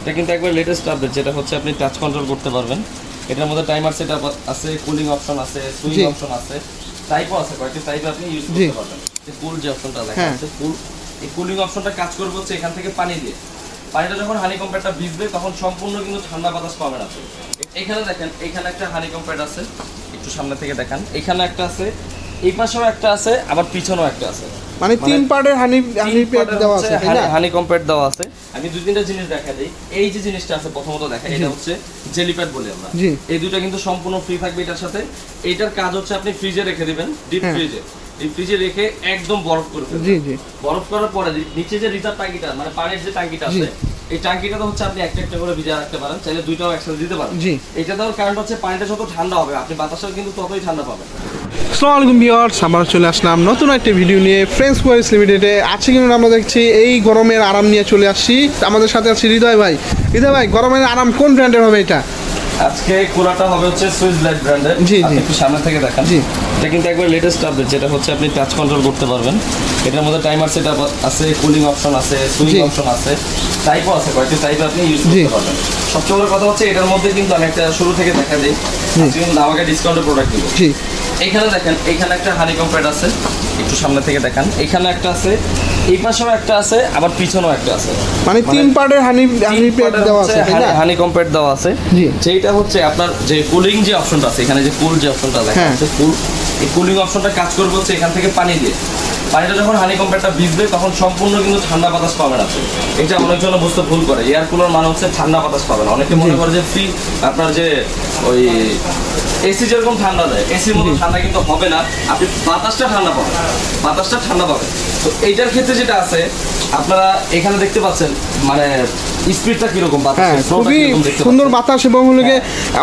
এটা কিন্তু একবার লেটেস্ট আপডেট, যেটা হচ্ছে আপনি টাচ কন্ট্রোল করতে পারবেন। এটার মধ্যে টাইমার সেটআপ আছে, কুলিং অপশন আছে, সুইং অপশন আছে, টাইপও আছে, কয়েকটি টাইপ আপনি ইউজ করতে পারবেন। যে কুল যে অপশনটা দেখা যাচ্ছে, কুল, এই কুলিং অপশনটা কাজ করবে হচ্ছে এখান থেকে পানি দিয়ে। পানিটা যখন হানিকম প্যাডটা ভিজবে তখন সম্পূর্ণ কিন্তু ঠান্ডা বাতাস পাবেন আপনি। এখানে দেখেন, এখানে একটা হানিকম প্যাড আছে, একটু সামনে থেকে দেখান। এখানে একটা আছে, এই পাশেও একটা আছে, আবার পিছনেও একটা আছে। মানে তিন পার্টের হানি প্যাড দেওয়া আছে, তাই না? হানিকম প্যাড দেওয়া আছে। আমি দুই তিনটা জিনিস দেখা দেই। এই যে জিনিসটা আছে প্রথমত দেখা, এটা হচ্ছে জেলি প্যাড বলি আমরা। এই দুটো কিন্তু সম্পূর্ণ ফ্রি থাকবে এটার সাথে। এইটার কাজ হচ্ছে আপনি ফ্রিজে রেখে দিবেন, ডিপ ফ্রিজে। এই ফ্রিজে রেখে একদম বরফ করে ফেলবেন। জি জি। বরফ করার পরে নিচে যে রিজার্ভ ট্যাঙ্কিটা, মানে পানির যে ট্যাঙ্কিটা আছে, এই ট্যাঙ্কিটা তো হচ্ছে আপনি একটা একটা করে ভিজা রাখতে পারেন, চাইলে দুইটাও একসাথে দিতে পারেন। এটা দেওয়ার কারণ হচ্ছে পানিটা যত ঠান্ডা হবে আপনি বাতাসটাও কিন্তু ততই ঠান্ডা পাবেন। আসসালামু আলাইকুম ভিউয়ার্স, আমরা চলে আসলাম নতুন একটা ভিডিও নিয়ে ফ্রেন্ডস কোয়ারিস লিমিটেডে। আজকে কিন্তু আমরা দেখছি এই গরমের আরাম নিয়ে চলে আসছি। আমাদের সাথে আছে হৃদয় ভাই। হৃদয় ভাই, গরমের আরাম কোন ব্র্যান্ডের হবে এটা? আজকে কুলারটা হবে হচ্ছে সুইস ব্লেড ব্র্যান্ডের। জি জি, একটু সামনে থেকে দেখান। জি, এটা কিন্তু একবার লেটেস্ট আপডেট, যেটা হচ্ছে আপনি টাচ কন্ট্রোল করতে পারবেন। এটার মধ্যে টাইমার সেটআপ আছে, কুলিং অপশন আছে, সুইং অপশন আছে, টাইপও আছে, কয়েকটি টাইপ আপনি ইউজ করতে পারবেন। সবচেয়ে বড় কথা হচ্ছে এটার মধ্যে কিন্তু আমি একটা শুরু থেকে দেখা দিই, কিন্তু আমাকে ডিসকাউন্টের প্রোডাক্ট দিব। এখানে দেখেন, এখানে একটা হানিকম প্যাড আছে, একটু সামনে থেকে দেখান। এখানে একটা আছে, এই পাশেও একটা আছে, আবার পিছনেও একটা আছে। মানে তিন পার্টের হানি প্যাড দেওয়া আছে, তাই না? হানিকম প্যাড দেওয়া আছে। যেটা হচ্ছে আপনার যে কুলিং যে অপশনটা আছে, এখানে যে কুল যে অপশনটা দেখা যাচ্ছে, কুল, এই কুলিং অপশনটা কাজ করবে হচ্ছে এখান থেকে পানি দিয়ে। পানিটা যখন হানিকম প্যাডটা ভিজবে তখন সম্পূর্ণ কিন্তু ঠান্ডা বাতাস পাবেন আপনি। এটা অনেকজন বুঝতে ভুল করে, এয়ার কুলার মানে হচ্ছে ঠান্ডা বাতাস পাবেন। অনেকে মনে করে যে ফ্রি আপনার যে ওই এসি যেরকম ঠান্ডা দেয়, এসির মতো ঠান্ডা কিন্তু হবে না। আপনি বাতাসটা ঠান্ডা পাবেন, বাতাসটা ঠান্ডা পাবেন। তো এইটার ক্ষেত্রে যেটা আছে, আপনারা এখানে দেখতে পাচ্ছেন, মানে স্পিডটা কিরকম, খুবই সুন্দর বাতাস এবং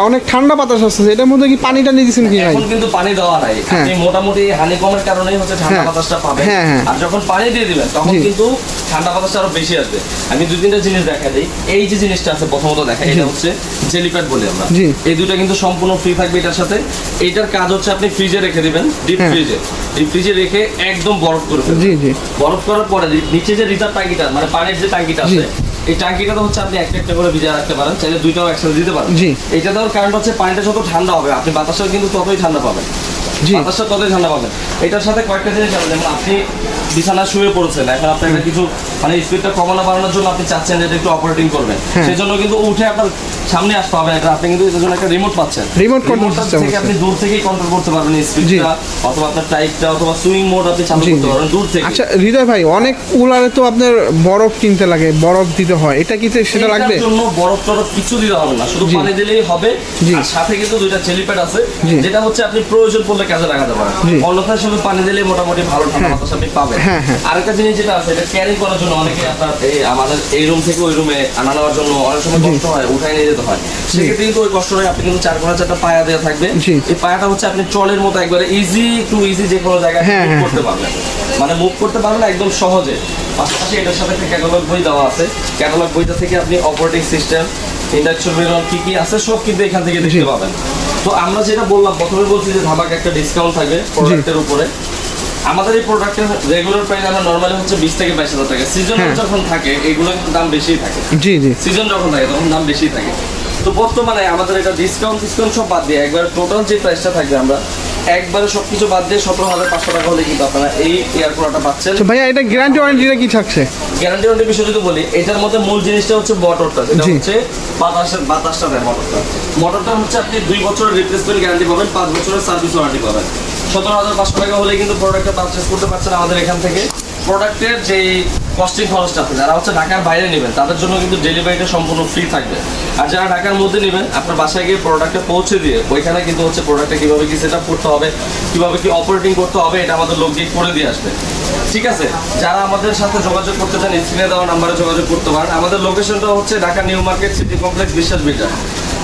অনেক ঠান্ডা বাতাস আছে। এটার মধ্যে কি পানিটা নিয়ে দিয়েছেন কি? এখন কিন্তু পানি দেওয়া নাই, আপনি মোটামুটি হানিকমের কারণেই হচ্ছে ঠান্ডা বাতাসটা পাবেন। আর যখন পানি দিয়ে দিবেন তখন কিন্তু ঠান্ডা বাতাসটা আরো বেশি আসবে। আমি দুই তিনটা জিনিস দেখা দিই। এই যে জিনিসটা আছে প্রথমত দেখা, এটা হচ্ছে জেলি প্যাড বলি আমরা। এই দুটো কিন্তু সম্পূর্ণ ফ্রি থাকবে এটার সাথে। এইটার কাজ হচ্ছে আপনি ফ্রিজে রেখে দিবেন, ডিপ ফ্রিজে। এই ফ্রিজে রেখে একদম বরফ করে ফেলবেন। বরফ করার পরে নিচে যে রিজার্ভ ট্যাঙ্কিটা, মানে পানির যে ট্যাঙ্কিটা আছে, এই ট্যাঙ্কিটা তো হচ্ছে আপনি একটা একটা করে ভিজা রাখতে পারেন, চাইলে দুইটাও একসাথে দিতে পারেন। এটা দেওয়ার কারণ হচ্ছে পানিটা যত ঠান্ডা হবে আপনি বাতাসটাও কিন্তু ততই ঠান্ডা পাবেন, বাতাসটা ততই ঠান্ডা পাবেন। এটার সাথে কয়েকটা জিনিস আছে, যেমন আপনি বিছানা শুয়ে পড়ছেন, এখন আপনি একটা কিছু মানে স্পিডটা কমানো বাড়ানোর জন্য আপনি চাচ্ছেন যে একটু অপারেটিং করবেন, সেই জন্য কিন্তু উঠে আপনার সামনে আসতে হবে না। আপনি কিন্তু এর জন্য একটা রিমোট পাচ্ছেন। রিমোট থেকে আপনি দূর থেকেই কন্ট্রোল করতে পারবেন স্পিডটা, অথবা আপনার টাইপটা, অথবা সুইং মোড আপনি চালু করতে পারবেন দূর থেকে। আচ্ছা হৃদয় ভাই, অনেক কুলারে তো আপনার বরফ কিনতে লাগে, বরফ দিতে হয়, এটা কি সেটা লাগবে? এর জন্য বরফ টরফ কিছু দিতে হবে না, শুধু পানি দিলেই হবে। আর সাথে কিন্তু দুইটা জেলি প্যাড আছে, যেটা হচ্ছে আপনি প্রয়োজন পড়লে কাজে লাগাতে পারেন। অন্যথায় শুধু পানি দিলেই মোটামুটি ভালো ঠান্ডা বাতাস আপনি পাবেন। আরেকটা জিনিস যেটা আছে, এটা ক্যারি করার জন্য অনেকে আপনার এই আমাদের এই রুম থেকে ওই রুমে আনা নেওয়ার জন্য অনেক সময় কষ্ট হয়, উঠায় নিয়ে যেতে হয়। সেক্ষেত্রে কিন্তু ওই কষ্ট নয়, আপনি কিন্তু 4 কোণা 4টা পায়া দেওয়া থাকবে। এই পায়াটা হচ্ছে আপনি ট্রলের মতো একবারে ইজি টু ইজি যে কোনো জায়গায় মুভ করতে পারবেন, মানে মুভ করতে পারবেন একদম সহজে। পাশাপাশি এটার সাথে একটা ক্যাটালগ বই দেওয়া আছে। ক্যাটালগ বইটা থেকে আপনি অপারেটিং সিস্টেম, ইন্ডাকশন মেনুয়াল কি কি আছে সব কিন্তু এখান থেকে দেখতে পাবেন। তো আমরা যেটা বললাম, প্রথমে বলছি যে ধামাকা একটা ডিসকাউন্ট থাকবে প্রোডাক্টের উপরে। আমাদের এই প্রোডাক্টের রেগুলার প্রাইস আমরা নরমালি হচ্ছে 20 থেকে 22,000 টাকা। সিজন যখন থাকে এগুলো কিন্তু দাম বেশিই থাকে। সিজন যখন থাকে তখন দাম বেশি থাকে। তো বর্তমানে আমাদের এটা ডিসকাউন্ট সব বাদ দিয়ে একবার টোটাল যে প্রাইসটা থাকবে, আমরা একবারে সবকিছু বাদ দিয়ে 17,500 টাকা হলে কিন্তু আপনারা এই এয়ার কুলারটা পাচ্ছেন। ভাইয়া, এটা গ্যারান্টি ওয়ারেন্টিটা কি থাকছে? গ্যারান্টি ওয়ারেন্টির বিষয় যদি বলি, এটার মধ্যে মূল জিনিসটা হচ্ছে মোটরটা, যেটা হচ্ছে বাতাসটা দেয় মোটরটা হচ্ছে আপনি 2 বছরের রিপ্লেসমেন্ট গ্যারান্টি পাবেন, 5 বছরের সার্ভিস ওয়ারেন্টি পাবেন। 17,500 টাকা হলে কিন্তু প্রোডাক্টটা পারচেস করতে পারছেন আমাদের এখান থেকে। প্রোডাক্টের যে কস্টিং খরচটা আছে, যারা হচ্ছে ঢাকার বাইরে নেবেন তাদের জন্য কিন্তু ডেলিভারিটা সম্পূর্ণ ফ্রি থাকবে। আর যারা ঢাকার মধ্যে নেবেন, আপনার বাসায় গিয়ে প্রোডাক্টটা পৌঁছে দিয়ে ওইখানে কিন্তু হচ্ছে প্রোডাক্টটা কীভাবে কি সেট আপ করতে হবে, কীভাবে কি অপারেটিং করতে হবে, এটা আমাদের লোক গিয়ে করে দিয়ে আসবে। ঠিক আছে, যারা আমাদের সাথে যোগাযোগ করতে চান স্ক্রিনে দেওয়া নাম্বারে যোগাযোগ করতে পারেন। আমাদের লোকেশনটা হচ্ছে Dhaka new market city complex বিশ্বাস বিল্ডার,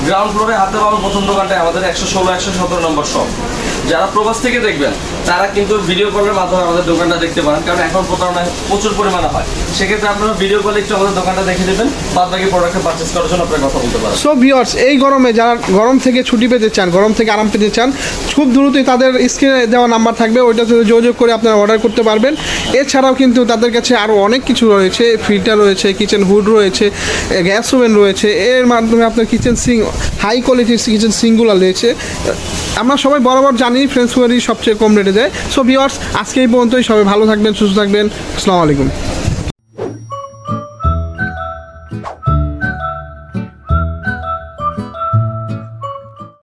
গ্রাউন্ড ফ্লোরে হাতে পাওয়ার প্রথম দোকানটায় আমাদের 116 117 নম্বর শপ। যারা প্রবাস থেকে দেখবেন তারা কিন্তু ভিডিও কলের মাধ্যমে আমাদের দোকানটা দেখতে পারেন, কারণ এখন প্রতারণা প্রচুর পরিমাণে হয়। সেক্ষেত্রে আপনারা ভিডিও কলে একটু আমাদের দোকানটা দেখে নেবেন, বাদ বাকি প্রোডাক্টটা পারচেস করার জন্য আপনারা কথা বলতে পারেন। সো ভিউয়ার্স, এই গরমে যারা গরম থেকে ছুটি পেতে চান, গরম থেকে আরাম পেতে চান, খুব দ্রুতই তাদের স্ক্রিনে দেওয়া নাম্বার থাকবে, ওইটার সাথে যোগাযোগ করে আপনারা অর্ডার করতে পারবেন। এছাড়াও কিন্তু তাদের কাছে আরও অনেক কিছু রয়েছে, ফিল্টার রয়েছে, কিচেন হুড রয়েছে, গ্যাস ওভেন রয়েছে, এর মাধ্যমে আপনার কিচেন সিঙ্ক, হাই কোয়ালিটির কিচেন সিঙ্কগুলো রয়েছে। আমরা সবাই বরাবর জানি ফ্রেন্ডস ওয়ারি সবচেয়ে কম রেটে দেয়। সো ভিউয়ার্স, আজকে এই পর্যন্তই। সবাই ভালো থাকবেন, সুস্থ থাকবেন। আসসালামু আলাইকুম।